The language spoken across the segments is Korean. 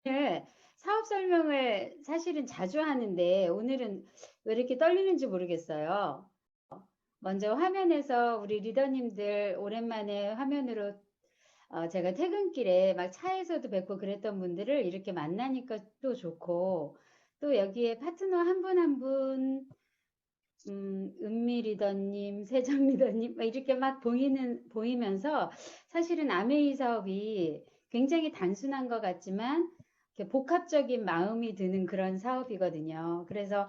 오늘 사업 설명을 사실은 자주 하는데 오늘은 왜 이렇게 떨리는지 모르겠어요. 먼저 화면에서 우리 리더님들 오랜만에 화면으로 제가 퇴근길에 막 차에서도 뵙고 그랬던 분들을 이렇게 만나니까 또 좋고, 또 여기에 파트너 한 분 한 분, 은미 리더님, 세정 리더님 막 이렇게 막 보이면서 사실은 아메이 사업이 굉장히 단순한 것 같지만 이렇게 복합적인 마음이 드는 그런 사업이거든요. 그래서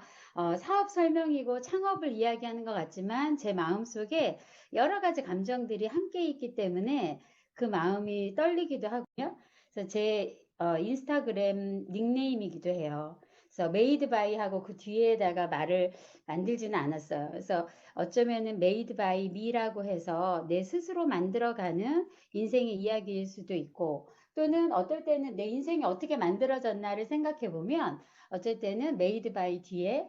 사업 설명이고 창업을 이야기하는 것 같지만 제 마음속에 여러 가지 감정들이 함께 있기 때문에 그 마음이 떨리기도 하고요. 그래서 제 인스타그램 닉네임이기도 해요. 그래서 메이드 바이 하고 그 뒤에다가 말을 만들지는 않았어요. 그래서 어쩌면은 메이드 바이 미라고 해서 내 스스로 만들어가는 인생의 이야기일 수도 있고, 또는 어떨 때는 내 인생이 어떻게 만들어졌나를 생각해 보면 어쩔 때는 메이드 바이 뒤에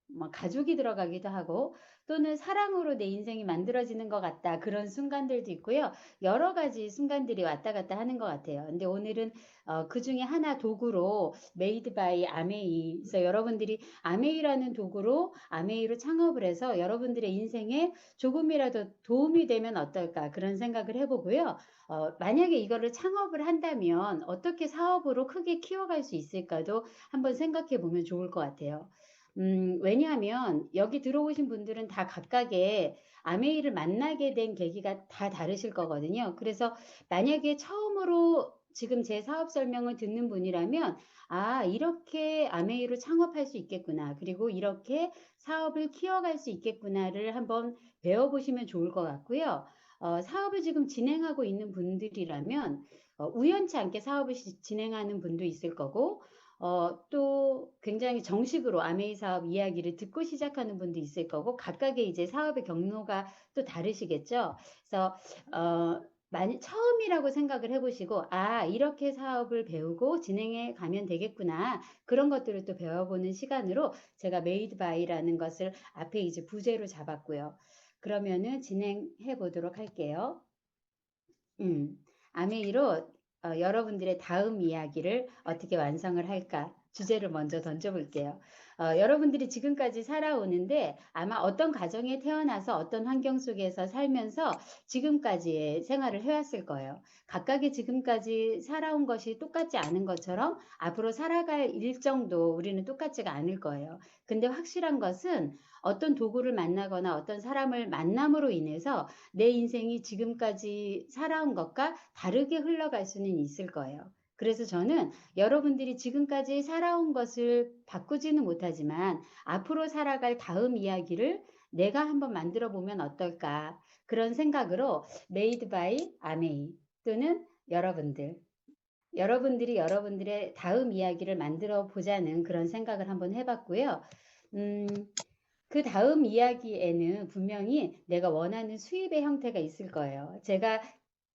뭐 가족이 들어가기도 하고, 또는 사랑으로 내 인생이 만들어지는 것 같다, 그런 순간들도 있고요. 여러 가지 순간들이 왔다 갔다 하는 것 같아요. 근데 오늘은 그 중에 하나 도구로 메이드 바이 아메이, 그래서 여러분들이 아메이라는 도구로 아메이로 창업을 해서 여러분들의 인생에 조금이라도 도움이 되면 어떨까, 그런 생각을 해보고요. 만약에 이거를 창업을 한다면 어떻게 사업으로 크게 키워갈 수 있을까도 한번 생각해 보면 좋을 것 같아요. 왜냐하면 여기 들어오신 분들은 다 각각의 아메이를 만나게 된 계기가 다 다르실 거거든요. 그래서 만약에 처음으로 지금 제 사업 설명을 듣는 분이라면, 아, 이렇게 아메이로 창업할 수 있겠구나, 그리고 이렇게 사업을 키워갈 수 있겠구나를 한번 배워보시면 좋을 것 같고요. 사업을 지금 진행하고 있는 분들이라면 우연치 않게 사업을 진행하는 분도 있을 거고, 또 굉장히 정식으로 아메이 사업 이야기를 듣고 시작하는 분도 있을 거고, 각각의 이제 사업의 경로가 또 다르시겠죠. 그래서 처음이라고 생각을 해보시고, 아, 이렇게 사업을 배우고 진행해 가면 되겠구나, 그런 것들을 또 배워보는 시간으로 제가 메이드 바이라는 것을 앞에 이제 부제로 잡았고요. 그러면은 진행해 보도록 할게요. 음, 아메이로 여러분들의 다음 이야기를 어떻게 완성을 할까? 주제를 먼저 던져볼게요. 여러분들이 지금까지 살아오는데 아마 어떤 가정에 태어나서 어떤 환경 속에서 살면서 지금까지의 생활을 해왔을 거예요. 각각의 지금까지 살아온 것이 똑같지 않은 것처럼 앞으로 살아갈 일정도 우리는 똑같지가 않을 거예요. 근데 확실한 것은 어떤 도구를 만나거나 어떤 사람을 만남으로 인해서 내 인생이 지금까지 살아온 것과 다르게 흘러갈 수는 있을 거예요. 그래서 저는 여러분들이 지금까지 살아온 것을 바꾸지는 못하지만 앞으로 살아갈 다음 이야기를 내가 한번 만들어 보면 어떨까, 그런 생각으로 메이드 바이 아메이, 또는 여러분들이 여러분들의 다음 이야기를 만들어 보자는 그런 생각을 한번 해봤고요. 음, 그 다음 이야기에는 분명히 내가 원하는 수입의 형태가 있을 거예요. 제가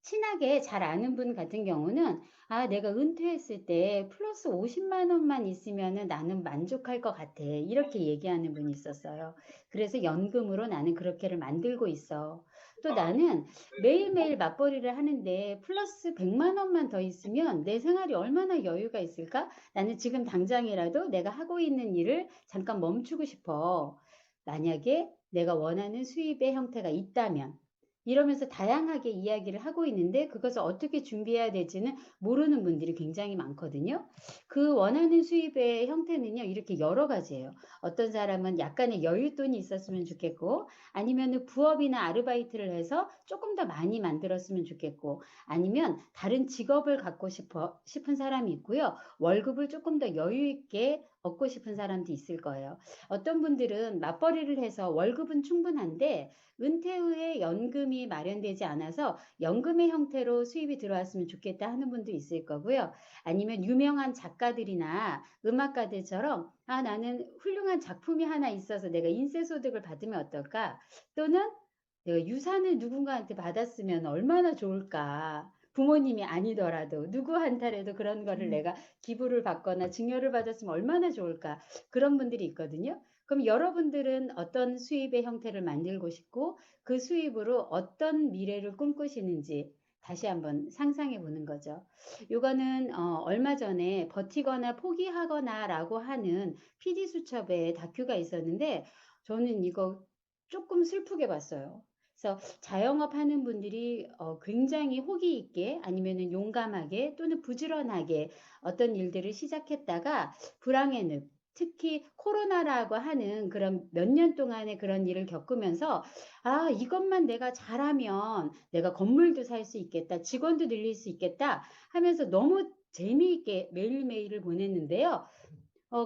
친하게 잘 아는 분 같은 경우는, 아, 내가 은퇴했을 때 플러스 50만 원만 있으면 나는 만족할 것 같아, 이렇게 얘기하는 분이 있었어요. 그래서 연금으로 나는 그렇게를 만들고 있어. 또 나는 매일매일 맞벌이를 하는데 플러스 100만 원만 더 있으면 내 생활이 얼마나 여유가 있을까? 나는 지금 당장이라도 내가 하고 있는 일을 잠깐 멈추고 싶어. 만약에 내가 원하는 수입의 형태가 있다면, 이러면서 다양하게 이야기를 하고 있는데 그것을 어떻게 준비해야 될지는 모르는 분들이 굉장히 많거든요. 그 원하는 수입의 형태는요, 이렇게 여러 가지예요. 어떤 사람은 약간의 여윳돈이 있었으면 좋겠고, 아니면 부업이나 아르바이트를 해서 조금 더 많이 만들었으면 좋겠고, 아니면 다른 직업을 갖고 싶은 사람이 있고요. 월급을 조금 더 여유 있게 얻고 싶은 사람도 있을 거예요. 어떤 분들은 맞벌이를 해서 월급은 충분한데 은퇴 후에 연금이 마련되지 않아서 연금의 형태로 수입이 들어왔으면 좋겠다 하는 분도 있을 거고요. 아니면 유명한 작가들이나 음악가들처럼, 아, 나는 훌륭한 작품이 하나 있어서 내가 인세소득을 받으면 어떨까? 또는 내가 유산을 누군가한테 받았으면 얼마나 좋을까? 부모님이 아니더라도 누구한테라도 그런 거를 내가 기부를 받거나 증여를 받았으면 얼마나 좋을까? 그런 분들이 있거든요. 그럼 여러분들은 어떤 수입의 형태를 만들고 싶고 그 수입으로 어떤 미래를 꿈꾸시는지 다시 한번 상상해 보는 거죠. 요거는 얼마 전에 버티거나 포기하거나라고 하는 PD수첩에 다큐가 있었는데 저는 이거 조금 슬프게 봤어요. 그래서 자영업 하는 분들이 굉장히 호기 있게 아니면은 용감하게 또는 부지런하게 어떤 일들을 시작했다가 불황의 늪, 특히 코로나라고 하는 그런 몇 년 동안의 그런 일을 겪으면서 아, 이것만 내가 잘하면 내가 건물도 살 수 있겠다, 직원도 늘릴 수 있겠다 하면서 너무 재미있게 매일매일을 보냈는데요.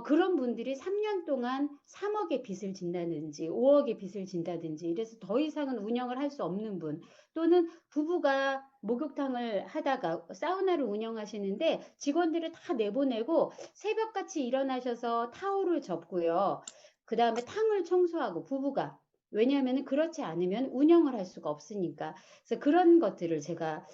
그런 분들이 3년 동안 3억의 빚을 진다든지 5억의 빚을 진다든지 이래서 더 이상은 운영을 할 수 없는 분 또는 부부가 목욕탕을 하다가 사우나를 운영하시는데 직원들을 다 내보내고 새벽같이 일어나셔서 타올을 접고요. 그 다음에 탕을 청소하고 부부가 왜냐하면 그렇지 않으면 운영을 할 수가 없으니까. 그래서 그런 것들을 제가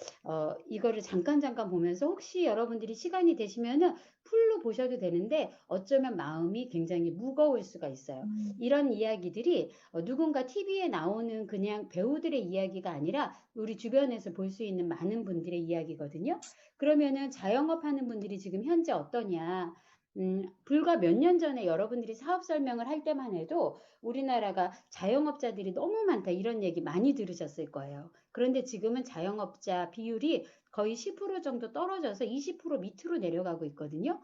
이거를 잠깐 보면서 혹시 여러분들이 시간이 되시면은 풀로 보셔도 되는데 어쩌면 마음이 굉장히 무거울 수가 있어요. 이런 이야기들이 누군가 TV에 나오는 그냥 배우들의 이야기가 아니라 우리 주변에서 볼 수 있는 많은 분들의 이야기거든요. 그러면은 자영업 하는 분들이 지금 현재 어떠냐? 불과 몇 년 전에 여러분들이 사업 설명을 할 때만 해도 우리나라가 자영업자들이 너무 많다 이런 얘기 많이 들으셨을 거예요. 그런데 지금은 자영업자 비율이 거의 10% 정도 떨어져서 20% 밑으로 내려가고 있거든요.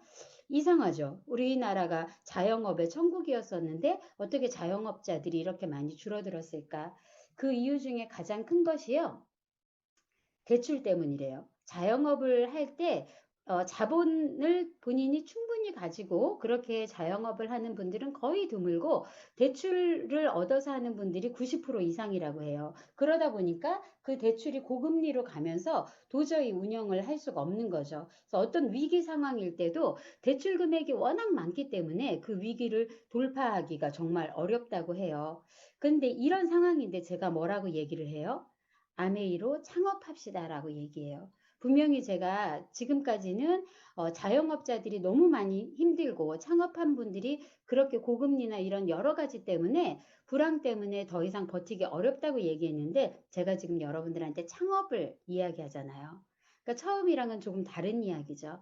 이상하죠. 우리나라가 자영업의 천국이었었는데 어떻게 자영업자들이 이렇게 많이 줄어들었을까? 그 이유 중에 가장 큰 것이요. 대출 때문이래요. 자영업을 할 때 자본을 본인이 충분히 가지고 그렇게 자영업을 하는 분들은 거의 드물고 대출을 얻어서 하는 분들이 90% 이상이라고 해요. 그러다 보니까 그 대출이 고금리로 가면서 도저히 운영을 할 수가 없는 거죠. 그래서 어떤 위기 상황일 때도 대출 금액이 워낙 많기 때문에 그 위기를 돌파하기가 정말 어렵다고 해요. 근데 이런 상황인데 제가 뭐라고 얘기를 해요? 아메이로 창업합시다라고 얘기해요. 분명히 제가 지금까지는 자영업자들이 너무 많이 힘들고 창업한 분들이 그렇게 고금리나 이런 여러 가지 때문에 불황 때문에 더 이상 버티기 어렵다고 얘기했는데 제가 지금 여러분들한테 창업을 이야기하잖아요. 그러니까 처음이랑은 조금 다른 이야기죠.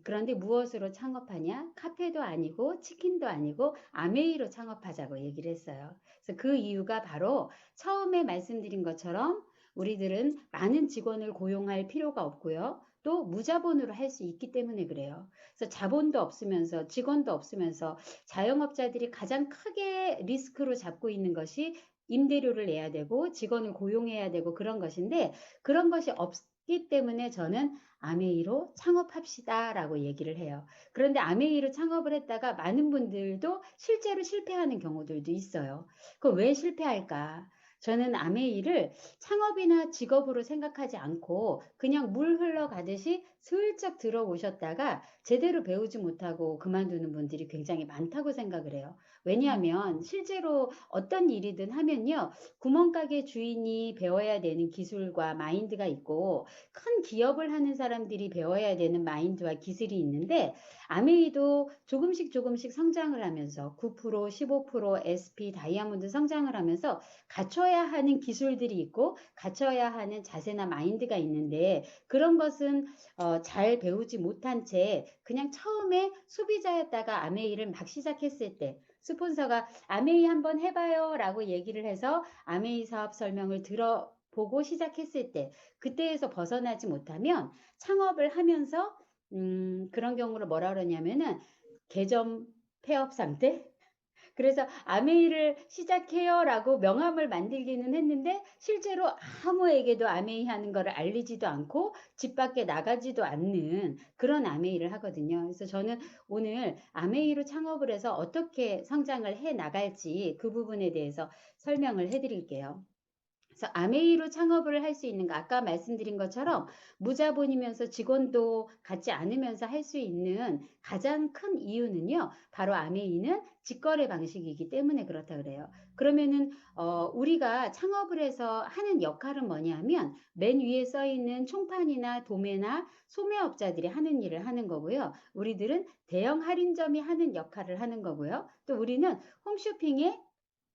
그런데 무엇으로 창업하냐? 카페도 아니고 치킨도 아니고 아메이로 창업하자고 얘기를 했어요. 그래서 그 이유가 바로 처음에 말씀드린 것처럼 우리들은 많은 직원을 고용할 필요가 없고요. 또 무자본으로 할 수 있기 때문에 그래요. 그래서 자본도 없으면서 직원도 없으면서 자영업자들이 가장 크게 리스크로 잡고 있는 것이 임대료를 내야 되고 직원을 고용해야 되고 그런 것인데 그런 것이 없기 때문에 저는 아메이로 창업합시다라고 얘기를 해요. 그런데 아메이로 창업을 했다가 많은 분들도 실제로 실패하는 경우들도 있어요. 그럼 왜 실패할까? 저는 아메이를 창업이나 직업으로 생각하지 않고 그냥 물 흘러가듯이 슬쩍 들어오셨다가 제대로 배우지 못하고 그만두는 분들이 굉장히 많다고 생각을 해요. 왜냐하면 실제로 어떤 일이든 하면요. 구멍가게 주인이 배워야 되는 기술과 마인드가 있고 큰 기업을 하는 사람들이 배워야 되는 마인드와 기술이 있는데 아메이도 조금씩 성장을 하면서 9%, 15% SP 다이아몬드 성장을 하면서 갖춰야 하는 기술들이 있고 갖춰야 하는 자세나 마인드가 있는데 그런 것은 잘 배우지 못한 채 그냥 처음에 소비자였다가 아메이를 막 시작했을 때 스폰서가 아메이 한번 해봐요 라고 얘기를 해서 아메이 사업 설명을 들어보고 시작했을 때 그때에서 벗어나지 못하면 창업을 하면서 그런 경우를 뭐라 그러냐면은 개점 폐업 상태? 그래서 아메이를 시작해요라고 명함을 만들기는 했는데 실제로 아무에게도 아메이 하는 거를 알리지도 않고 집 밖에 나가지도 않는 그런 아메이를 하거든요. 그래서 저는 오늘 아메이로 창업을 해서 어떻게 성장을 해 나갈지 그 부분에 대해서 설명을 해 드릴게요. 그래서 아메이로 창업을 할 수 있는 거 아까 말씀드린 것처럼 무자본이면서 직원도 갖지 않으면서 할 수 있는 가장 큰 이유는요. 바로 아메이는 직거래 방식이기 때문에 그렇다 그래요. 그러면은 우리가 창업을 해서 하는 역할은 뭐냐면 맨 위에 써 있는 총판이나 도매나 소매업자들이 하는 일을 하는 거고요. 우리들은 대형 할인점이 하는 역할을 하는 거고요. 또 우리는 홈쇼핑에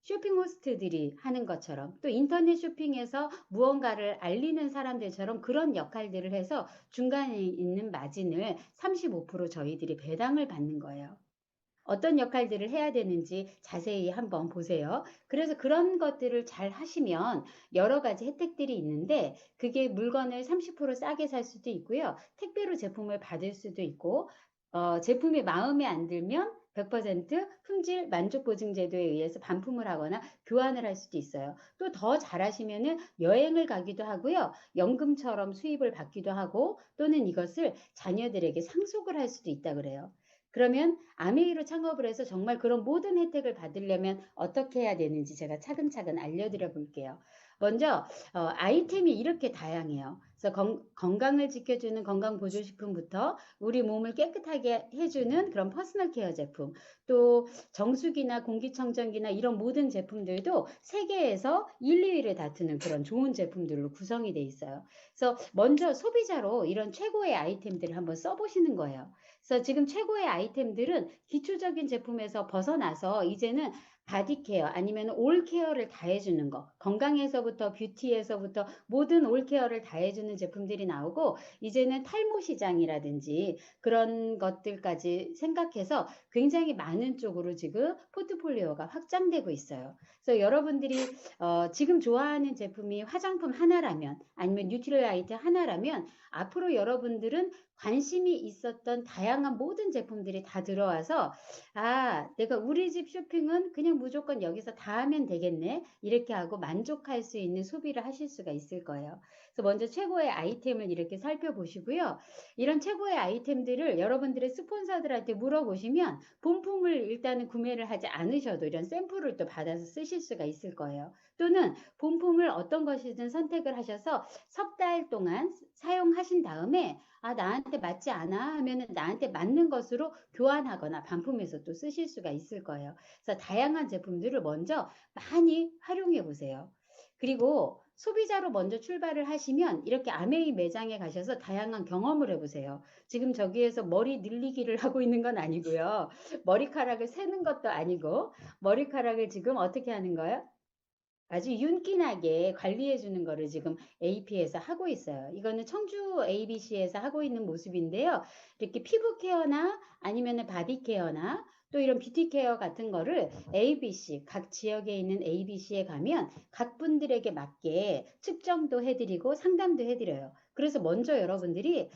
쇼핑 호스트들이 하는 것처럼 또 인터넷 쇼핑에서 무언가를 알리는 사람들처럼 그런 역할들을 해서 중간에 있는 마진을 35% 저희들이 배당을 받는 거예요. 어떤 역할들을 해야 되는지 자세히 한번 보세요. 그래서 그런 것들을 잘 하시면 여러 가지 혜택들이 있는데 그게 물건을 30% 싸게 살 수도 있고요. 택배로 제품을 받을 수도 있고 제품이 마음에 안 들면 100% 품질 만족 보증 제도에 의해서 반품을 하거나 교환을 할 수도 있어요. 또 더 잘하시면은 여행을 가기도 하고요. 연금처럼 수입을 받기도 하고 또는 이것을 자녀들에게 상속을 할 수도 있다 그래요. 그러면 아메이로 창업을 해서 정말 그런 모든 혜택을 받으려면 어떻게 해야 되는지 제가 차근차근 알려드려 볼게요. 먼저 아이템이 이렇게 다양해요. 그래서 건강을 지켜주는 건강보조식품부터 우리 몸을 깨끗하게 해주는 그런 퍼스널 케어 제품, 또 정수기나 공기청정기나 이런 모든 제품들도 세계에서 1, 2위를 다투는 그런 좋은 제품들로 구성이 돼 있어요. 그래서 먼저 소비자로 이런 최고의 아이템들을 한번 써보시는 거예요. 그래서 지금 최고의 아이템들은 기초적인 제품에서 벗어나서 이제는 바디케어 아니면 올케어를 다 해주는 거, 건강에서부터 뷰티에서부터 모든 올케어를 다 해주는 제품들이 나오고 이제는 탈모 시장이라든지 그런 것들까지 생각해서 굉장히 많은 쪽으로 지금 포트폴리오가 확장되고 있어요. 그래서 여러분들이 지금 좋아하는 제품이 화장품 하나라면 아니면 뉴트릴라이트 하나라면 앞으로 여러분들은 관심이 있었던 다양한 모든 제품들이 다 들어와서 내가 우리 집 쇼핑은 그냥 무조건 여기서 다 하면 되겠네. 이렇게 하고 만족할 수 있는 소비를 하실 수가 있을 거예요. 그래서 먼저 최고의 아이템을 이렇게 살펴보시고요. 이런 최고의 아이템들을 여러분들의 스폰서들한테 물어보시면 본품을 일단은 구매를 하지 않으셔도 이런 샘플을 또 받아서 쓰실 수가 있을 거예요. 또는 본품을 어떤 것이든 선택을 하셔서 석 달 동안 사용하신 다음에 나한테 맞지 않아 하면은 나한테 맞는 것으로 교환하거나 반품해서 또 쓰실 수가 있을 거예요. 그래서 다양한 제품들을 먼저 많이 활용해 보세요. 그리고 소비자로 먼저 출발을 하시면 이렇게 아메이 매장에 가셔서 다양한 경험을 해보세요. 지금 저기에서 머리 늘리기를 하고 있는 건 아니고요. 머리카락을 세는 것도 아니고 머리카락을 지금 어떻게 하는 거예요? 아주 윤기나게 관리해 주는 거를 지금 AP에서 하고 있어요. 이거는 청주 ABC에서 하고 있는 모습인데요. 이렇게 피부 케어나 아니면은 바디 케어나 또 이런 뷰티 케어 같은 거를 ABC, 각 지역에 있는 ABC에 가면 각 분들에게 맞게 측정도 해드리고 상담도 해드려요. 그래서 먼저 여러분들이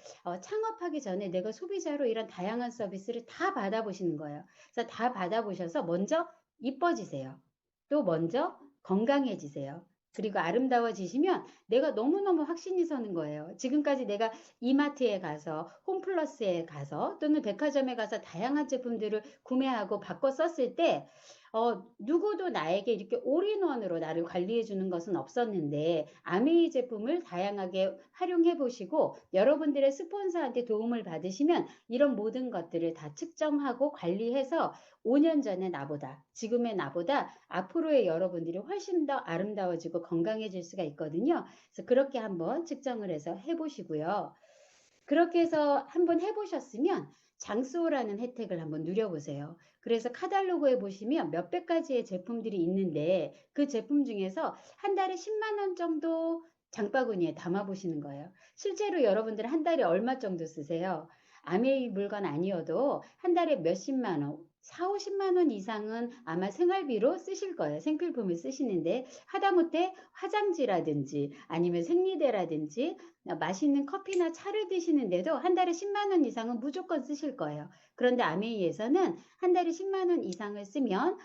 창업하기 전에 내가 소비자로 이런 다양한 서비스를 다 받아보시는 거예요. 그래서 다 받아보셔서 먼저 이뻐지세요. 또 먼저 건강해지세요. 그리고 아름다워지시면 내가 너무너무 확신이 서는 거예요. 지금까지 내가 이마트에 가서 홈플러스에 가서 또는 백화점에 가서 다양한 제품들을 구매하고 바꿔 썼을 때 누구도 나에게 이렇게 올인원으로 나를 관리해 주는 것은 없었는데 아메이 제품을 다양하게 활용해 보시고 여러분들의 스폰서한테 도움을 받으시면 이런 모든 것들을 다 측정하고 관리해서 5년 전의 나보다 지금의 나보다 앞으로의 여러분들이 훨씬 더 아름다워지고 건강해질 수가 있거든요. 그래서 그렇게 한번 측정을 해서 해보시고요. 그렇게 해서 한번 해보셨으면 장수호라는 혜택을 한번 누려보세요. 그래서 카탈로그에 보시면 몇백 가지의 제품들이 있는데 그 제품 중에서 한 달에 10만 원 정도 장바구니에 담아 보시는 거예요. 실제로 여러분들 한 달에 얼마 정도 쓰세요? 아메이 물건 아니어도 한 달에 몇십만 원, 4, 50만 원 이상은 아마 생활비로 쓰실 거예요. 생필품을 쓰시는데 하다못해 화장지라든지 아니면 생리대라든지 맛있는 커피나 차를 드시는데도 한 달에 10만 원 이상은 무조건 쓰실 거예요. 그런데 아메이에서는 한 달에 10만 원 이상을 쓰면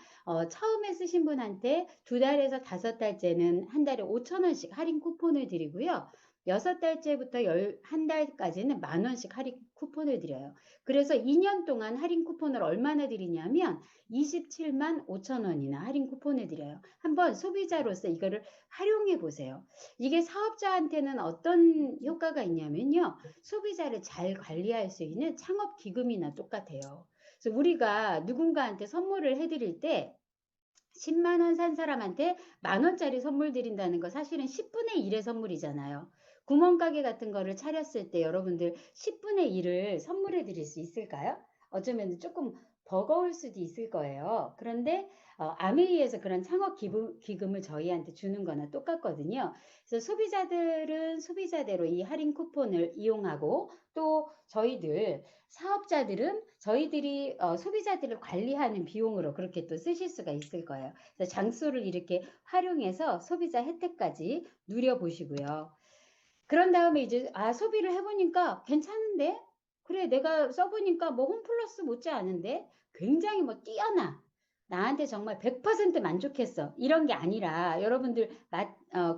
처음에 쓰신 분한테 두 달에서 다섯 달째는 한 달에 5천 원씩 할인 쿠폰을 드리고요. 여섯 달째부터 한 달까지는 만 원씩 할인 쿠폰을 드려요. 그래서 2년 동안 할인 쿠폰을 얼마나 드리냐면 27만 5천 원이나 할인 쿠폰을 드려요. 한번 소비자로서 이거를 활용해 보세요. 이게 사업자한테는 어떤 효과가 있냐면요. 소비자를 잘 관리할 수 있는 창업 기금이나 똑같아요. 그래서 우리가 누군가한테 선물을 해드릴 때 10만 원 산 사람한테 만 원짜리 선물 드린다는 거 사실은 10분의 1의 선물이잖아요. 구멍가게 같은 거를 차렸을 때 여러분들 10분의 1을 선물해 드릴 수 있을까요? 어쩌면 조금 버거울 수도 있을 거예요. 그런데 아메이에서 그런 창업 기금을 저희한테 주는 거나 똑같거든요. 그래서 소비자들은 소비자대로 이 할인 쿠폰을 이용하고 또 저희들 사업자들은 저희들이 소비자들을 관리하는 비용으로 그렇게 또 쓰실 수가 있을 거예요. 그래서 장소를 이렇게 활용해서 소비자 혜택까지 누려보시고요. 그런 다음에 이제 소비를 해보니까 괜찮은데? 그래, 내가 써보니까 뭐 홈플러스 못지않은데? 굉장히 뭐 뛰어나. 나한테 정말 100% 만족했어. 이런 게 아니라 여러분들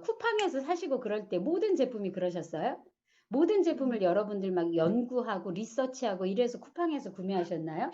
쿠팡에서 사시고 그럴 때 모든 제품이 그러셨어요? 모든 제품을 여러분들 막 연구하고 리서치하고 이래서 쿠팡에서 구매하셨나요?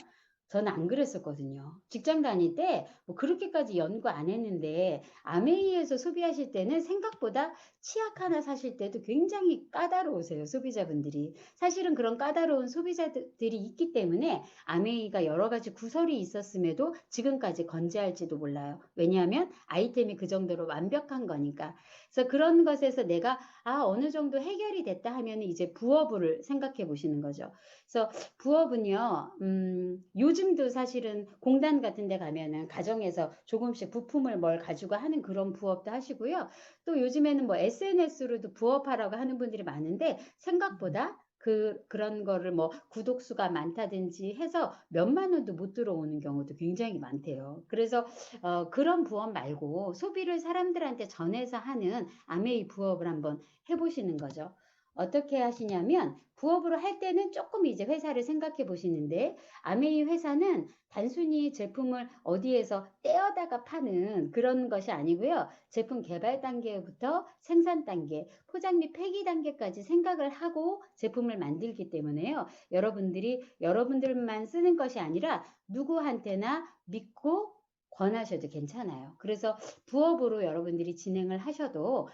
저는 안 그랬었거든요. 직장 다닐 때 뭐 그렇게까지 연구 안 했는데 아메이에서 소비하실 때는 생각보다 치약 하나 사실 때도 굉장히 까다로우세요, 소비자분들이. 사실은 그런 까다로운 소비자들이 있기 때문에 아메이가 여러 가지 구설이 있었음에도 지금까지 건재할지도 몰라요. 왜냐하면 아이템이 그 정도로 완벽한 거니까. 그래서 그런 것에서 내가 어느 정도 해결이 됐다 하면 이제 부업을 생각해 보시는 거죠. 그래서 부업은요, 요즘도 사실은 공단 같은 데 가면은 가정에서 조금씩 부품을 뭘 가지고 하는 그런 부업도 하시고요. 또 요즘에는 뭐 SNS로도 부업하라고 하는 분들이 많은데 생각보다 그런 거를 뭐 구독수가 많다든지 해서 몇만 원도 못 들어오는 경우도 굉장히 많대요. 그래서 그런 부업 말고 소비를 사람들한테 전해서 하는 아메이 부업을 한번 해보시는 거죠. 어떻게 하시냐면 부업으로 할 때는 조금 이제 회사를 생각해 보시는데 아메이 회사는 단순히 제품을 어디에서 떼어다가 파는 그런 것이 아니고요. 제품 개발 단계부터 생산 단계, 포장 및 폐기 단계까지 생각을 하고 제품을 만들기 때문에요. 여러분들만 쓰는 것이 아니라 누구한테나 믿고 권하셔도 괜찮아요. 그래서 부업으로 여러분들이 진행을 하셔도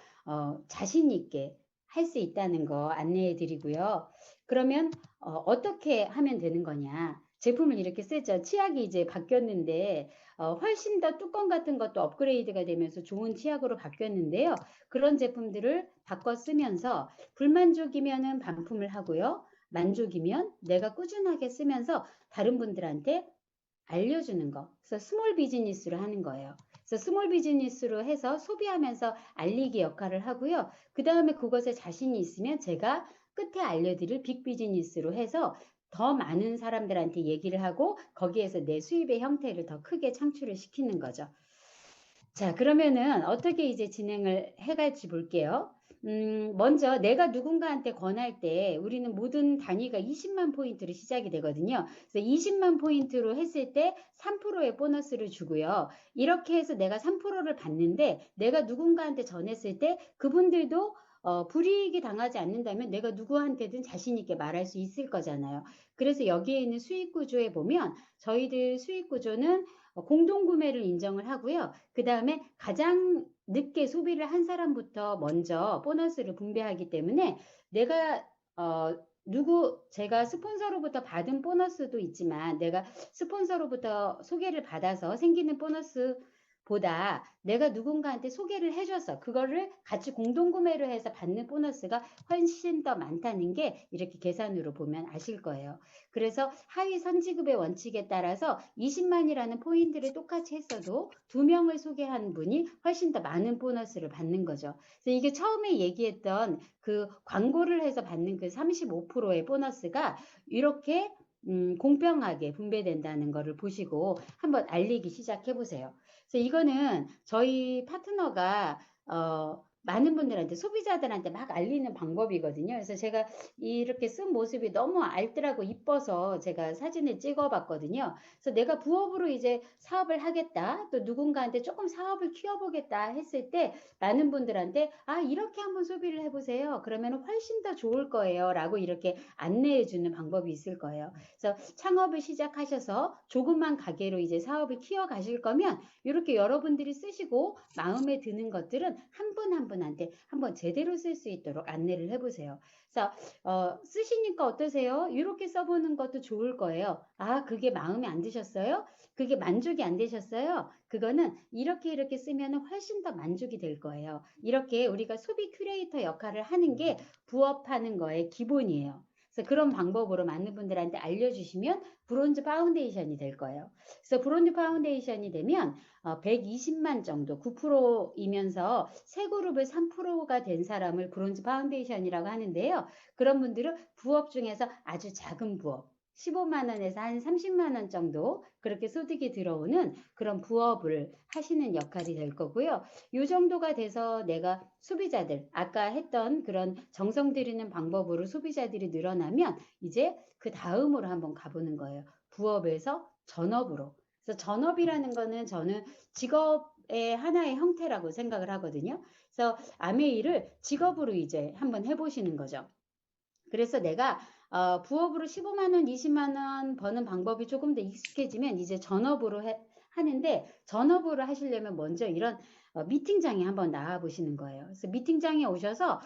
자신 있게 할 수 있다는 거 안내해 드리고요. 그러면 어떻게 하면 되는 거냐? 제품을 이렇게 쓰죠. 치약이 이제 바뀌었는데 훨씬 더 뚜껑 같은 것도 업그레이드가 되면서 좋은 치약으로 바뀌었는데요. 그런 제품들을 바꿔 쓰면서 불만족이면은 반품을 하고요. 만족이면 내가 꾸준하게 쓰면서 다른 분들한테 알려주는 거. 그래서 스몰 비즈니스로 하는 거예요. 그래서 스몰 비즈니스로 해서 소비하면서 알리기 역할을 하고요. 그 다음에 그것에 자신이 있으면 제가 끝에 알려드릴 빅 비즈니스로 해서 더 많은 사람들한테 얘기를 하고 거기에서 내 수입의 형태를 더 크게 창출을 시키는 거죠. 자, 그러면은 어떻게 이제 진행을 해갈지 볼게요. 먼저 내가 누군가한테 권할 때 우리는 모든 단위가 20만 포인트로 시작이 되거든요. 그래서 20만 포인트로 했을 때 3%의 보너스를 주고요. 이렇게 해서 내가 3%를 받는데 내가 누군가한테 전했을 때 그분들도 불이익이 당하지 않는다면 내가 누구한테든 자신 있게 말할 수 있을 거잖아요. 그래서 여기에 있는 수익 구조에 보면 저희들 수익 구조는 공동구매를 인정을 하고요. 그 다음에 가장 늦게 소비를 한 사람부터 먼저 보너스를 분배하기 때문에 내가 제가 스폰서로부터 받은 보너스도 있지만 내가 스폰서로부터 소개를 받아서 생기는 보너스보다 내가 누군가한테 소개를 해줘서 그거를 같이 공동구매를 해서 받는 보너스가 훨씬 더 많다는 게 이렇게 계산으로 보면 아실 거예요. 그래서 하위 선지급의 원칙에 따라서 20만이라는 포인트를 똑같이 했어도 2명을 소개한 분이 훨씬 더 많은 보너스를 받는 거죠. 그래서 이게 처음에 얘기했던 그 광고를 해서 받는 그 35%의 보너스가 이렇게 공평하게 분배된다는 것을 보시고 한번 알리기 시작해 보세요. 그래서 이거는 저희 파트너가 많은 분들한테 소비자들한테 막 알리는 방법이거든요. 그래서 제가 이렇게 쓴 모습이 너무 알뜰하고 이뻐서 제가 사진을 찍어 봤거든요. 그래서 내가 부업으로 이제 사업을 하겠다, 또 누군가한테 조금 사업을 키워보겠다 했을 때 많은 분들한테 이렇게 한번 소비를 해보세요. 그러면 훨씬 더 좋을 거예요. 라고 이렇게 안내해 주는 방법이 있을 거예요. 그래서 창업을 시작하셔서 조그만 가게로 이제 사업을 키워 가실 거면 이렇게 여러분들이 쓰시고 마음에 드는 것들은 한 분 한 분한테 한번 제대로 쓸 수 있도록 안내를 해보세요. 그래서 쓰시니까 어떠세요? 이렇게 써보는 것도 좋을 거예요. 그게 마음에 안 드셨어요? 그게 만족이 안 되셨어요? 그거는 이렇게 쓰면 훨씬 더 만족이 될 거예요. 이렇게 우리가 소비 큐레이터 역할을 하는 게 부업하는 거의 기본이에요. 그래서 그런 방법으로 많은 분들한테 알려주시면 브론즈 파운데이션이 될 거예요. 그래서 브론즈 파운데이션이 되면 120만 정도 9%이면서 세 그룹을 3%가 된 사람을 브론즈 파운데이션이라고 하는데요. 그런 분들은 부업 중에서 아주 작은 부업 15만 원에서 한 30만 원 정도 그렇게 소득이 들어오는 그런 부업을 하시는 역할이 될 거고요. 이 정도가 돼서 내가 소비자들 아까 했던 그런 정성 들이는 방법으로 소비자들이 늘어나면 이제 그 다음으로 한번 가보는 거예요. 부업에서 전업으로. 그래서 전업이라는 거는 저는 직업의 하나의 형태라고 생각을 하거든요. 그래서 아메이를 직업으로 이제 한번 해보시는 거죠. 그래서 내가 부업으로 15만 원, 20만 원 버는 방법이 조금 더 익숙해지면 이제 전업으로 하는데 전업으로 하시려면 먼저 이런 미팅장에 한번 나와 보시는 거예요. 그래서 미팅장에 오셔서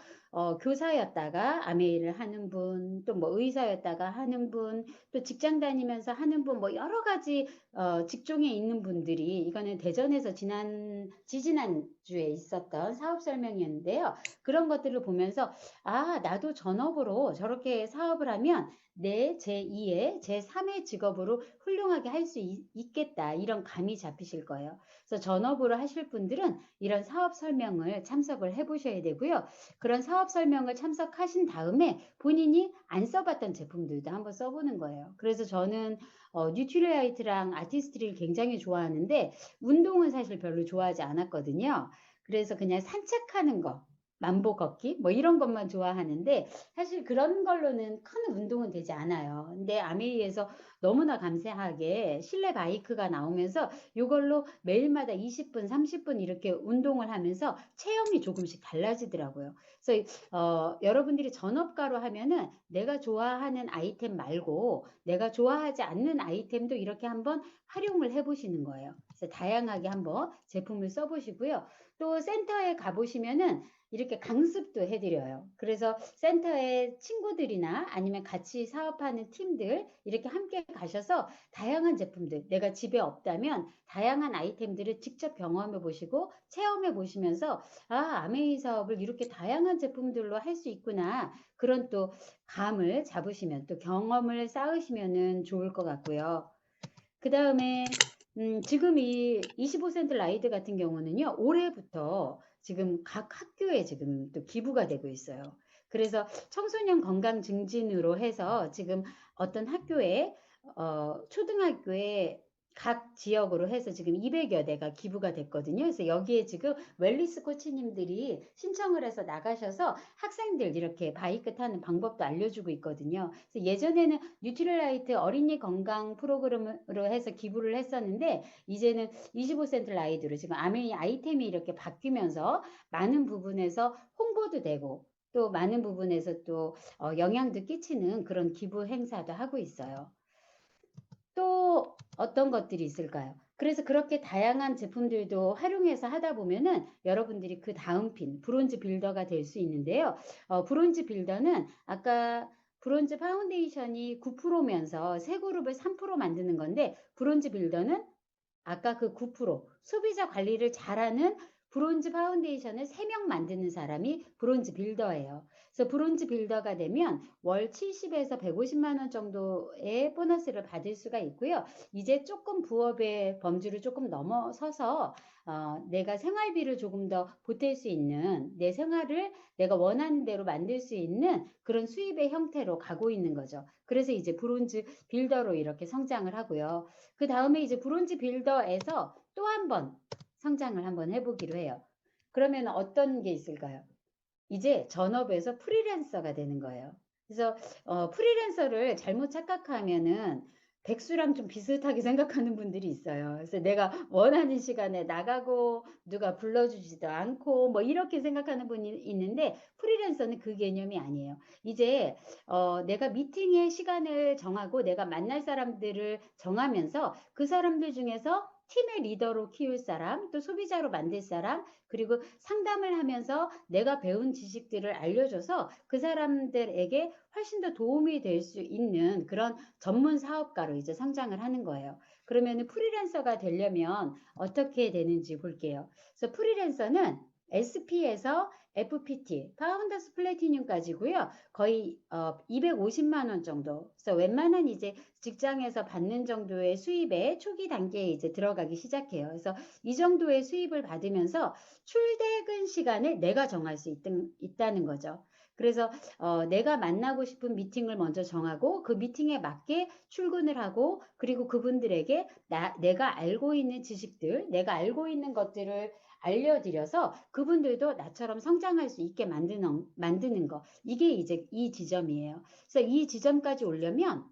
교사였다가 아메이를 하는 분, 또 뭐 의사였다가 하는 분, 또 직장 다니면서 하는 분, 뭐 여러 가지 직종에 있는 분들이 이거는 대전에서 지지난 주에 있었던 사업 설명이었는데요. 그런 것들을 보면서 아, 나도 전업으로 저렇게 사업을 하면 내 제2의, 제3의 직업으로 훌륭하게 할 수 있겠다. 이런 감이 잡히실 거예요. 그래서 전업으로 하실 분들은 이런 사업 설명을 참석을 해보셔야 되고요. 그런 사업 설명을 참석하신 다음에 본인이 안 써봤던 제품들도 한번 써보는 거예요. 그래서 저는 뉴트리라이트랑 아티스트를 굉장히 좋아하는데 운동은 사실 별로 좋아하지 않았거든요. 그래서 그냥 산책하는 거, 만보 걷기 뭐 이런 것만 좋아하는데 사실 그런 걸로는 큰 운동은 되지 않아요. 근데 아메이에서 너무나 감사하게 실내 바이크가 나오면서 이걸로 매일마다 20분, 30분 이렇게 운동을 하면서 체형이 조금씩 달라지더라고요. 그래서 여러분들이 전업가로 하면은 내가 좋아하는 아이템 말고 내가 좋아하지 않는 아이템도 이렇게 한번 활용을 해보시는 거예요. 그래서 다양하게 한번 제품을 써보시고요. 또 센터에 가보시면은 이렇게 강습도 해드려요. 그래서 센터에 친구들이나 아니면 같이 사업하는 팀들 이렇게 함께 가셔서 다양한 제품들 내가 집에 없다면 다양한 아이템들을 직접 경험해 보시고 체험해 보시면서 아, 아메이 사업을 이렇게 다양한 제품들로 할 수 있구나. 그런 또 감을 잡으시면 또 경험을 쌓으시면 좋을 것 같고요. 그 다음에 지금 이 25센트 라이드 같은 경우는요. 올해부터 지금 각 학교에 지금 또 기부가 되고 있어요. 그래서 청소년 건강 증진으로 해서 지금 어떤 학교에 초등학교에 각 지역으로 해서 지금 200여 대가 기부가 됐거든요. 그래서 여기에 지금 웰리스 코치님들이 신청을 해서 나가셔서 학생들 이렇게 바이크 타는 방법도 알려주고 있거든요. 그래서 예전에는 뉴트릴라이트 어린이 건강 프로그램으로 해서 기부를 했었는데 이제는 25센트 라이드로 지금 아메이 아이템이 이렇게 바뀌면서 많은 부분에서 홍보도 되고 또 많은 부분에서 또 영향도 끼치는 그런 기부 행사도 하고 있어요. 또 어떤 것들이 있을까요? 그래서 그렇게 다양한 제품들도 활용해서 하다 보면은 여러분들이 그 다음 핀 브론즈 빌더가 될 수 있는데요. 브론즈 빌더는 아까 브론즈 파운데이션이 9%면서 세 그룹을 3% 만드는 건데 브론즈 빌더는 아까 그 9% 소비자 관리를 잘하는 브론즈 파운데이션을 3명 만드는 사람이 브론즈 빌더예요. 그래서 브론즈 빌더가 되면 월 70에서 150만 원 정도의 보너스를 받을 수가 있고요. 이제 조금 부업의 범주를 조금 넘어서서 내가 생활비를 조금 더 보탤 수 있는 내 생활을 내가 원하는 대로 만들 수 있는 그런 수입의 형태로 가고 있는 거죠. 그래서 이제 브론즈 빌더로 이렇게 성장을 하고요. 그 다음에 이제 브론즈 빌더에서 또 한 번 성장을 한번 해보기로 해요. 그러면 어떤 게 있을까요? 이제 전업에서 프리랜서가 되는 거예요. 그래서 프리랜서를 잘못 착각하면은 백수랑 좀 비슷하게 생각하는 분들이 있어요. 그래서 내가 원하는 시간에 나가고 누가 불러주지도 않고 뭐 이렇게 생각하는 분이 있는데 프리랜서는 그 개념이 아니에요. 이제 내가 미팅의 시간을 정하고 내가 만날 사람들을 정하면서 그 사람들 중에서 팀의 리더로 키울 사람, 또 소비자로 만들 사람, 그리고 상담을 하면서 내가 배운 지식들을 알려줘서 그 사람들에게 훨씬 더 도움이 될 수 있는 그런 전문 사업가로 이제 성장을 하는 거예요. 그러면 프리랜서가 되려면 어떻게 되는지 볼게요. 그래서 프리랜서는 SP에서 FPT, 파운더스 플래티늄까지고요. 거의 250만 원 정도. 그래서 웬만한 이제 직장에서 받는 정도의 수입에 초기 단계에 이제 들어가기 시작해요. 그래서 이 정도의 수입을 받으면서 출퇴근 시간을 내가 정할 수 있다는 거죠. 그래서 내가 만나고 싶은 미팅을 먼저 정하고 그 미팅에 맞게 출근을 하고 그리고 그분들에게 내가 알고 있는 지식들, 내가 알고 있는 것들을 알려드려서 그분들도 나처럼 성장할 수 있게 만드는 거. 이게 이제 이 지점이에요. 그래서 이 지점까지 오려면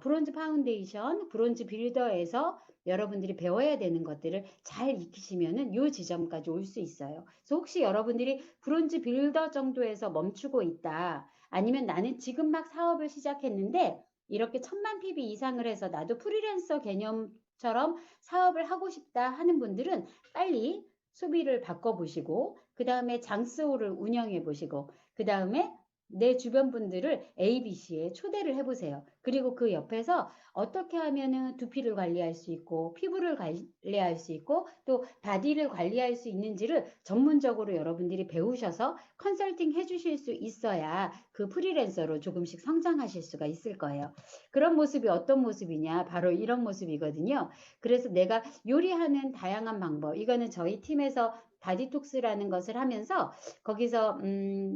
브론즈 파운데이션, 브론즈 빌더에서 여러분들이 배워야 되는 것들을 잘 익히시면은 요 지점까지 올 수 있어요. 그래서 혹시 여러분들이 브론즈 빌더 정도에서 멈추고 있다. 아니면 나는 지금 막 사업을 시작했는데 이렇게 1000만 PB 이상을 해서 나도 프리랜서 개념처럼 사업을 하고 싶다 하는 분들은 빨리 소비를 바꿔보시고 그 다음에 장스호를 운영해 보시고 그 다음에 내 주변 분들을 ABC에 초대를 해보세요. 그리고 그 옆에서 어떻게 하면은 두피를 관리할 수 있고 피부를 관리할 수 있고 또 바디를 관리할 수 있는지를 전문적으로 여러분들이 배우셔서 컨설팅 해주실 수 있어야 그 프리랜서로 조금씩 성장하실 수가 있을 거예요. 그런 모습이 어떤 모습이냐? 바로 이런 모습이거든요. 그래서 내가 요리하는 다양한 방법, 이거는 저희 팀에서 바디톡스라는 것을 하면서 거기서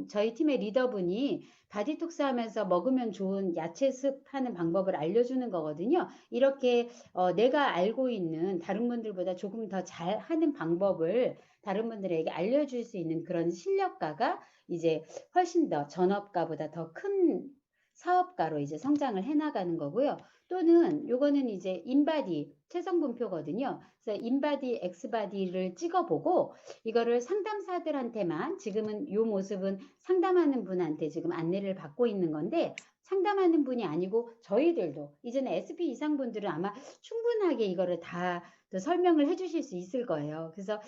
저희 팀의 리더분이 바디톡스 하면서 먹으면 좋은 야채습 하는 방법을 알려주는 거거든요. 이렇게 내가 알고 있는 다른 분들보다 조금 더 잘하는 방법을 다른 분들에게 알려줄 수 있는 그런 실력가가 이제 훨씬 더 전업가보다 더 큰 사업가로 이제 성장을 해나가는 거고요. 또는 요거는 이제 인바디 체성분표거든요. 그래서 인바디, 엑스바디를 찍어보고 이거를 상담사들한테만 지금은 요 모습은 상담하는 분한테 지금 안내를 받고 있는 건데 상담하는 분이 아니고 저희들도 이제는 SP 이상 분들은 아마 충분하게 이거를 다 설명을 해주실 수 있을 거예요. 그래서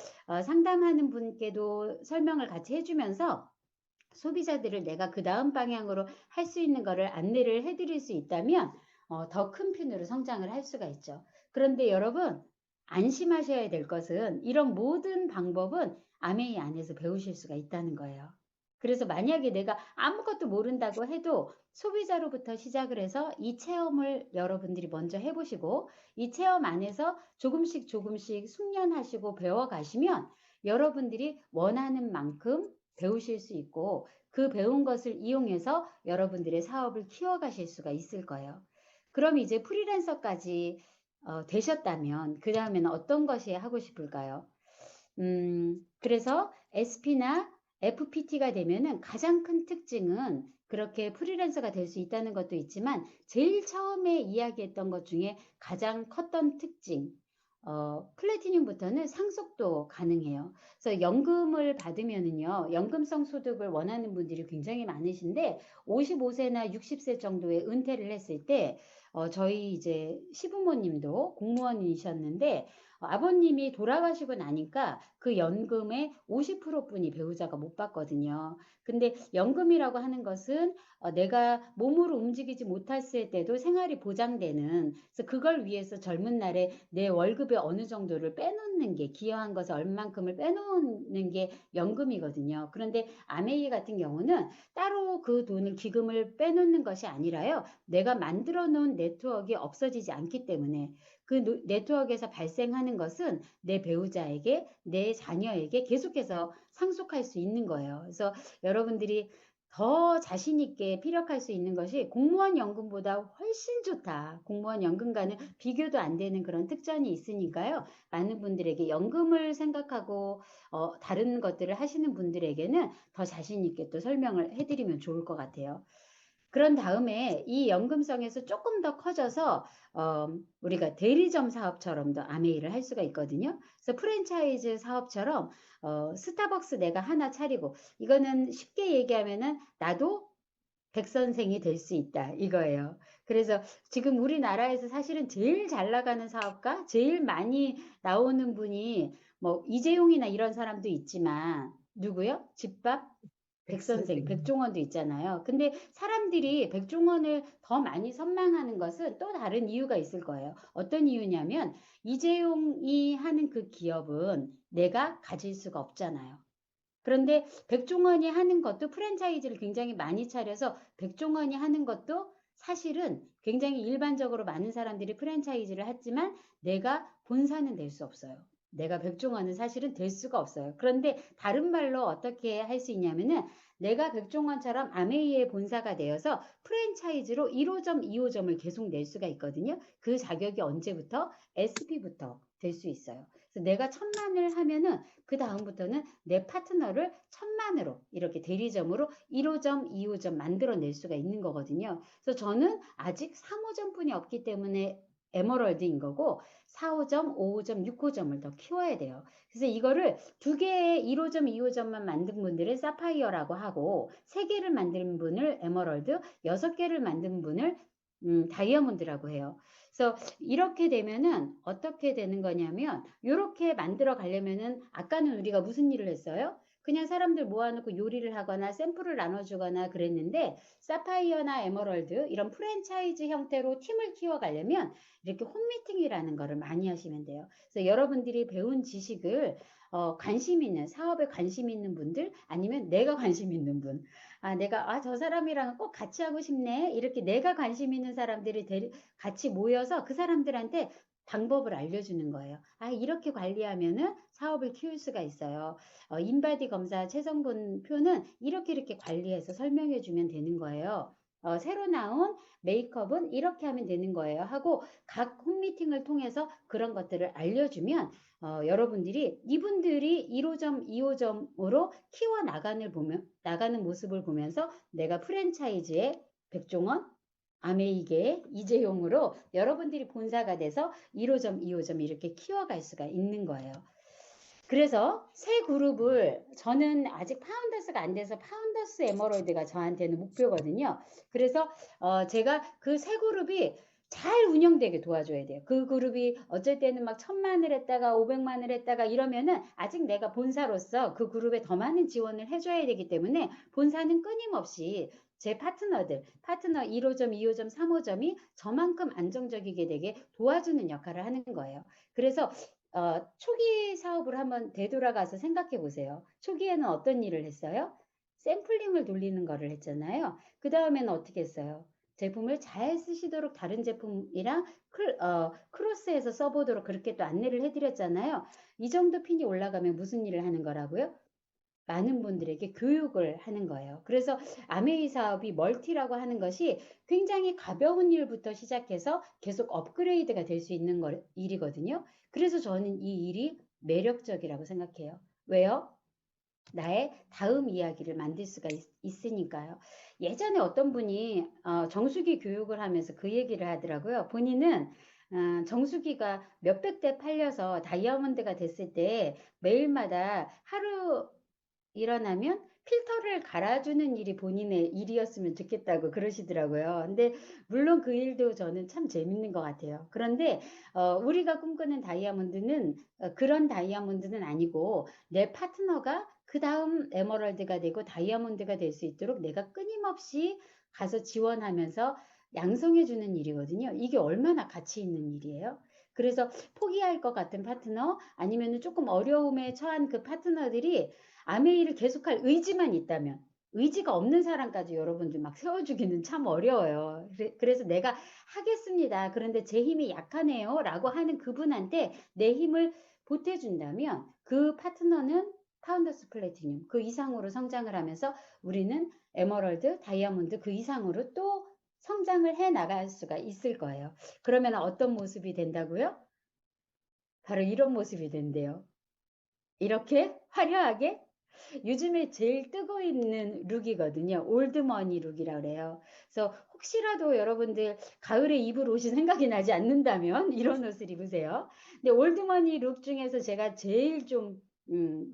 상담하는 분께도 설명을 같이 해주면서 소비자들을 내가 그 다음 방향으로 할 수 있는 거를 안내를 해드릴 수 있다면 더 큰 편으로 성장을 할 수가 있죠. 그런데 여러분 안심하셔야 될 것은 이런 모든 방법은 아메이 안에서 배우실 수가 있다는 거예요. 그래서 만약에 내가 아무것도 모른다고 해도 소비자로부터 시작을 해서 이 체험을 여러분들이 먼저 해보시고 이 체험 안에서 조금씩 조금씩 숙련하시고 배워가시면 여러분들이 원하는 만큼 배우실 수 있고 그 배운 것을 이용해서 여러분들의 사업을 키워가실 수가 있을 거예요. 그럼 이제 프리랜서까지 되셨다면 그 다음에는 어떤 것이 하고 싶을까요? 그래서 SP나 FPT가 되면은 가장 큰 특징은 그렇게 프리랜서가 될 수 있다는 것도 있지만 제일 처음에 이야기했던 것 중에 가장 컸던 특징 플래티늄부터는 상속도 가능해요. 그래서 연금을 받으면은요, 연금성 소득을 원하는 분들이 굉장히 많으신데, 55세나 60세 정도에 은퇴를 했을 때, 저희 이제 시부모님도 공무원이셨는데, 아버님이 돌아가시고 나니까 그 연금의 50%뿐이 배우자가 못 받거든요. 근데 연금이라고 하는 것은 내가 몸으로 움직이지 못했을 때도 생활이 보장되는, 그래서 그걸 위해서 젊은 날에 내 월급의 어느 정도를 빼놓는 게, 기여한 것을 얼만큼을 빼놓는 게 연금이거든요. 그런데 아메이 같은 경우는 따로 그 돈을 기금을 빼놓는 것이 아니라요. 내가 만들어 놓은 네트워크가 없어지지 않기 때문에 그 네트워크에서 발생하는 것은 내 배우자에게, 내 자녀에게 계속해서 상속할 수 있는 거예요. 그래서 여러분들이 더 자신 있게 피력할 수 있는 것이 공무원 연금보다 훨씬 좋다. 공무원 연금과는 비교도 안 되는 그런 특전이 있으니까요. 많은 분들에게 연금을 생각하고 다른 것들을 하시는 분들에게는 더 자신 있게 또 설명을 해드리면 좋을 것 같아요. 그런 다음에 이 연금성에서 조금 더 커져서 우리가 대리점 사업처럼도 아메이를 할 수가 있거든요. 그래서 프랜차이즈 사업처럼 스타벅스 내가 하나 차리고 이거는 쉽게 얘기하면은 나도 백 선생이 될 수 있다 이거예요. 그래서 지금 우리나라에서 사실은 제일 잘 나가는 사업가, 제일 많이 나오는 분이 뭐 이재용이나 이런 사람도 있지만 누구요? 집밥 백선생, 백선생님. 백종원도 있잖아요. 근데 사람들이 백종원을 더 많이 선망하는 것은 또 다른 이유가 있을 거예요. 어떤 이유냐면 이재용이 하는 그 기업은 내가 가질 수가 없잖아요. 그런데 백종원이 하는 것도 프랜차이즈를 굉장히 많이 차려서 백종원이 하는 것도 사실은 굉장히 일반적으로 많은 사람들이 프랜차이즈를 했지만 내가 본사는 될 수 없어요. 내가 백종원은 사실은 될 수가 없어요. 그런데 다른 말로 어떻게 할 수 있냐면은 내가 백종원처럼 아메이의 본사가 되어서 프랜차이즈로 1호점, 2호점을 계속 낼 수가 있거든요. 그 자격이 언제부터? SP부터 될 수 있어요. 그래서 내가 1,000만을 하면은 그 다음부터는 내 파트너를 1,000만으로 이렇게 대리점으로 1호점, 2호점 만들어낼 수가 있는 거거든요. 그래서 저는 아직 3호점뿐이 없기 때문에 에머럴드인 거고 4호점, 5호점, 6호점을 더 키워야 돼요. 그래서 이거를 2개의 1호점, 2호점만 만든 분들을 사파이어라고 하고 3개를 만든 분을 에머럴드, 6개를 만든 분을 다이아몬드라고 해요. 그래서 이렇게 되면은 어떻게 되는 거냐면 이렇게 만들어 가려면은 아까는 우리가 무슨 일을 했어요? 그냥 사람들 모아놓고 요리를 하거나 샘플을 나눠주거나 그랬는데 사파이어나 에머럴드 이런 프랜차이즈 형태로 팀을 키워가려면 이렇게 홈미팅이라는 거를 많이 하시면 돼요. 그래서 여러분들이 배운 지식을 관심 있는 사업에 관심 있는 분들 아니면 내가 관심 있는 분 내가 저 사람이랑 꼭 같이 하고 싶네 이렇게 내가 관심 있는 사람들이 같이 모여서 그 사람들한테 방법을 알려주는 거예요. 이렇게 관리하면은 사업을 키울 수가 있어요. 인바디 검사 체성분 표는 이렇게 관리해서 설명해 주면 되는 거예요. 새로 나온 메이크업은 이렇게 하면 되는 거예요. 하고 각 홈미팅을 통해서 그런 것들을 알려주면 여러분들이 이분들이 1호점, 2호점으로 키워 나가는 모습을 보면서 내가 프랜차이즈의 백종원, 아메이게, 이재용으로 여러분들이 본사가 돼서 1호점, 2호점 이렇게 키워갈 수가 있는 거예요. 그래서 새 그룹을 저는 아직 파운더스가 안 돼서 파운더스 에머럴드가 저한테는 목표거든요. 그래서 제가 그 새 그룹이 잘 운영되게 도와줘야 돼요. 그 그룹이 어쩔 때는 막 1,000만을 했다가 500만을 했다가 이러면은 아직 내가 본사로서 그 그룹에 더 많은 지원을 해줘야 되기 때문에 본사는 끊임없이 제 파트너 1호점, 2호점, 3호점이 저만큼 안정적이게 되게 도와주는 역할을 하는 거예요. 그래서 초기 사업을 한번 되돌아가서 생각해 보세요. 초기에는 어떤 일을 했어요? 샘플링을 돌리는 거를 했잖아요. 그 다음에는 어떻게 했어요? 제품을 잘 쓰시도록 다른 제품이랑 크로스해서 써보도록 그렇게 또 안내를 해드렸잖아요. 이 정도 핀이 올라가면 무슨 일을 하는 거라고요? 많은 분들에게 교육을 하는 거예요. 그래서 아메이 사업이 멀티라고 하는 것이 굉장히 가벼운 일부터 시작해서 계속 업그레이드가 될 수 있는 일이거든요. 그래서 저는 이 일이 매력적이라고 생각해요. 왜요? 나의 다음 이야기를 만들 수가 있으니까요. 예전에 어떤 분이 정수기 교육을 하면서 그 얘기를 하더라고요. 본인은 정수기가 몇백 대 팔려서 다이아몬드가 됐을 때 매일마다 하루 일어나면 필터를 갈아주는 일이 본인의 일이었으면 좋겠다고 그러시더라고요. 근데 물론 그 일도 저는 참 재밌는 것 같아요. 그런데 우리가 꿈꾸는 다이아몬드는 그런 다이아몬드는 아니고 내 파트너가 그 다음 에머럴드가 되고 다이아몬드가 될 수 있도록 내가 끊임없이 가서 지원하면서 양성해 주는 일이거든요. 이게 얼마나 가치 있는 일이에요. 그래서 포기할 것 같은 파트너 아니면 조금 어려움에 처한 그 파트너들이 아메이를 계속할 의지만 있다면 의지가 없는 사람까지 여러분들 막 세워주기는 참 어려워요. 그래서 내가 하겠습니다. 그런데 제 힘이 약하네요. 라고 하는 그분한테 내 힘을 보태준다면 그 파트너는 파운더스 플래티늄 그 이상으로 성장을 하면서 우리는 에머럴드, 다이아몬드 그 이상으로 또 성장을 해 나갈 수가 있을 거예요. 그러면 어떤 모습이 된다고요? 바로 이런 모습이 된대요. 이렇게 화려하게 요즘에 제일 뜨고 있는 룩이거든요. 올드머니 룩이라 그래요. 그래서 혹시라도 여러분들 가을에 입을 옷이 생각이 나지 않는다면 이런 옷을 입으세요. 근데 올드머니 룩 중에서 제가 제일 좀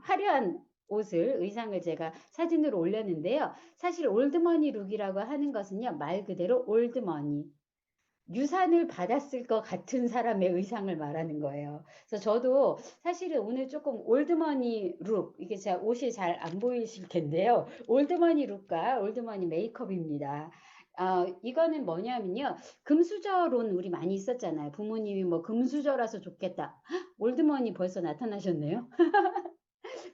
화려한 의상을 제가 사진으로 올렸는데요. 사실 올드머니 룩이라고 하는 것은요. 말 그대로 올드머니. 유산을 받았을 것 같은 사람의 의상을 말하는 거예요. 그래서 저도 사실은 오늘 조금 올드머니 룩, 이게 제가 옷이 잘 안 보이실 텐데요. 올드머니 룩과 올드머니 메이크업입니다. 이거는 뭐냐면요. 금수저론 우리 많이 있었잖아요. 부모님이 뭐 금수저라서 좋겠다. 헉, 올드머니 벌써 나타나셨네요.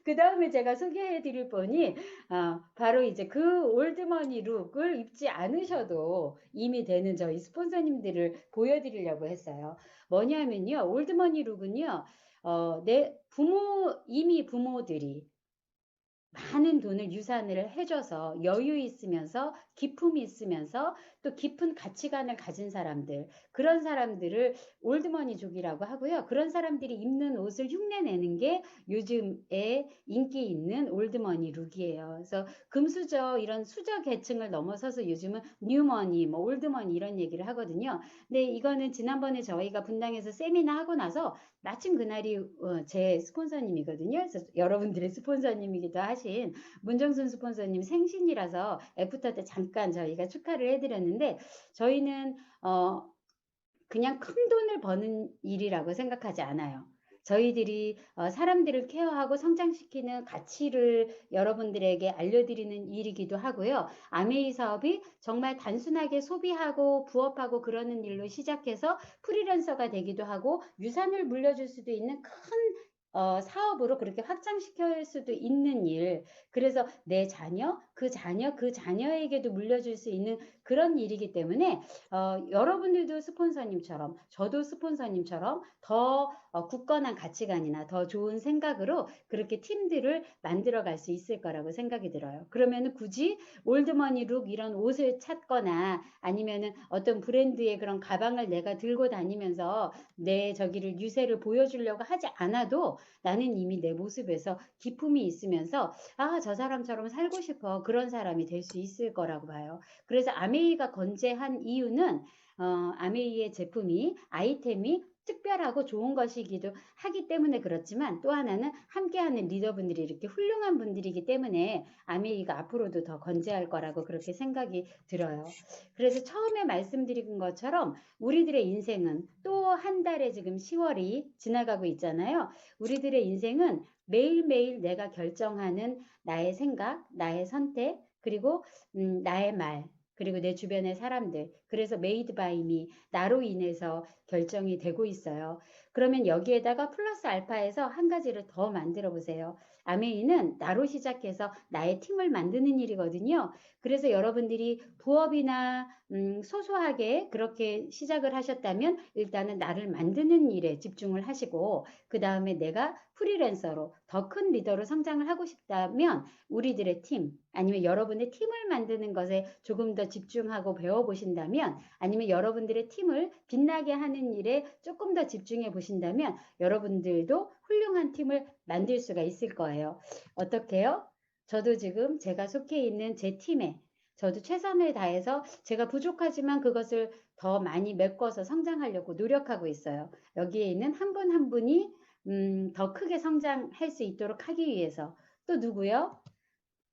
그 다음에 제가 소개해 드릴 분이 바로 이제 그 올드머니 룩을 입지 않으셔도 이미 되는 저희 스폰서님들을 보여드리려고 했어요. 뭐냐면요. 올드머니 룩은요. 내 이미 부모들이 많은 돈을 유산을 해줘서 여유 있으면서 기품이 있으면서 또 깊은 가치관을 가진 사람들, 그런 사람들을 올드머니족이라고 하고요. 그런 사람들이 입는 옷을 흉내내는 게 요즘에 인기 있는 올드머니 룩이에요. 그래서 금수저 이런 수저 계층을 넘어서서 요즘은 뉴머니, 뭐 올드머니 이런 얘기를 하거든요. 근데 이거는 지난번에 저희가 분당에서 세미나 하고 나서 마침 그날이 제 스폰서님이거든요. 그래서 여러분들의 스폰서님이기도 하신 문정순 스폰서님 생신이라서 애프터 때 잠깐 저희가 축하를 해드렸는데, 저희는 그냥 큰 돈을 버는 일이라고 생각하지 않아요. 저희들이 사람들을 케어하고 성장시키는 가치를 여러분들에게 알려드리는 일이기도 하고요. 아메이 사업이 정말 단순하게 소비하고 부업하고 그러는 일로 시작해서 프리랜서가 되기도 하고 유산을 물려줄 수도 있는 큰 사업으로 그렇게 확장시킬 수도 있는 일. 그래서 내 자녀, 그 자녀, 그 자녀에게도 물려줄 수 있는 그런 일이기 때문에 여러분들도 스폰서님처럼 저도 스폰서님처럼 더 굳건한 가치관이나 더 좋은 생각으로 그렇게 팀들을 만들어 갈 수 있을 거라고 생각이 들어요. 그러면 굳이 올드머니 룩 이런 옷을 찾거나 아니면은 어떤 브랜드의 그런 가방을 내가 들고 다니면서 내 저기를 유세를 보여주려고 하지 않아도 나는 이미 내 모습에서 기품이 있으면서 저 사람처럼 살고 싶어, 그런 사람이 될 수 있을 거라고 봐요. 그래서 아메이가 건재한 이유는 아메이의 제품이 아이템이 특별하고 좋은 것이기도 하기 때문에 그렇지만, 또 하나는 함께하는 리더분들이 이렇게 훌륭한 분들이기 때문에 아메이가 앞으로도 더 건재할 거라고 그렇게 생각이 들어요. 그래서 처음에 말씀드린 것처럼 우리들의 인생은 또 한 달에 지금 10월이 지나가고 있잖아요. 우리들의 인생은 매일매일 내가 결정하는 나의 생각, 나의 선택, 그리고 나의 말, 그리고 내 주변의 사람들. 그래서 메이드 바이 미, 나로 인해서 결정이 되고 있어요. 그러면 여기에다가 플러스 알파에서 한 가지를 더 만들어 보세요. 아메이는 나로 시작해서 나의 팀을 만드는 일이거든요. 그래서 여러분들이 부업이나 소소하게 그렇게 시작을 하셨다면 일단은 나를 만드는 일에 집중을 하시고, 그 다음에 내가 프리랜서로 더 큰 리더로 성장을 하고 싶다면 우리들의 팀, 아니면 여러분의 팀을 만드는 것에 조금 더 집중하고 배워보신다면, 아니면 여러분들의 팀을 빛나게 하는 일에 조금 더 집중해 보신다면 여러분들도 훌륭한 팀을 만들 수가 있을 거예요. 어떻게요? 저도 지금 제가 속해 있는 제 팀에 저도 최선을 다해서 제가 부족하지만 그것을 더 많이 메꿔서 성장하려고 노력하고 있어요. 여기에 있는 한 분 한 분이 더 크게 성장할 수 있도록 하기 위해서. 또 누구요?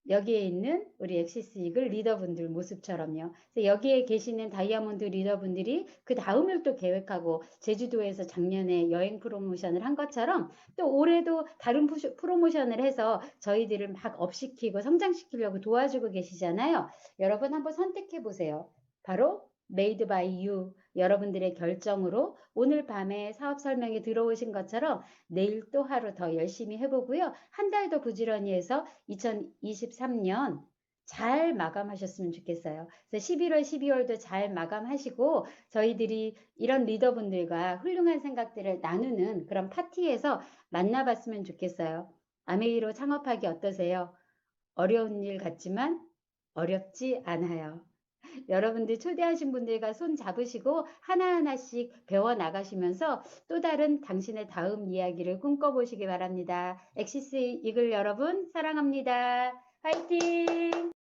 여기에 있는 우리 엑시스 이글 리더분들 모습처럼요. 그래서 여기에 계시는 다이아몬드 리더분들이 그 다음을 또 계획하고 제주도에서 작년에 여행 프로모션을 한 것처럼 또 올해도 다른 프로모션을 해서 저희들을 막 업시키고 성장시키려고 도와주고 계시잖아요. 여러분 한번 선택해 보세요. 바로 메이드 바이 유, 여러분들의 결정으로 오늘 밤에 사업 설명에 들어오신 것처럼 내일 또 하루 더 열심히 해보고요. 한 달 더 부지런히 해서 2023년 잘 마감하셨으면 좋겠어요. 그래서 11월, 12월도 잘 마감하시고 저희들이 이런 리더분들과 훌륭한 생각들을 나누는 그런 파티에서 만나봤으면 좋겠어요. 아메이로 창업하기 어떠세요? 어려운 일 같지만 어렵지 않아요. 여러분들 초대하신 분들과 손 잡으시고 하나하나씩 배워 나가시면서 또 다른 당신의 다음 이야기를 꿈꿔보시기 바랍니다. 엑시스 이글 여러분 사랑합니다. 화이팅!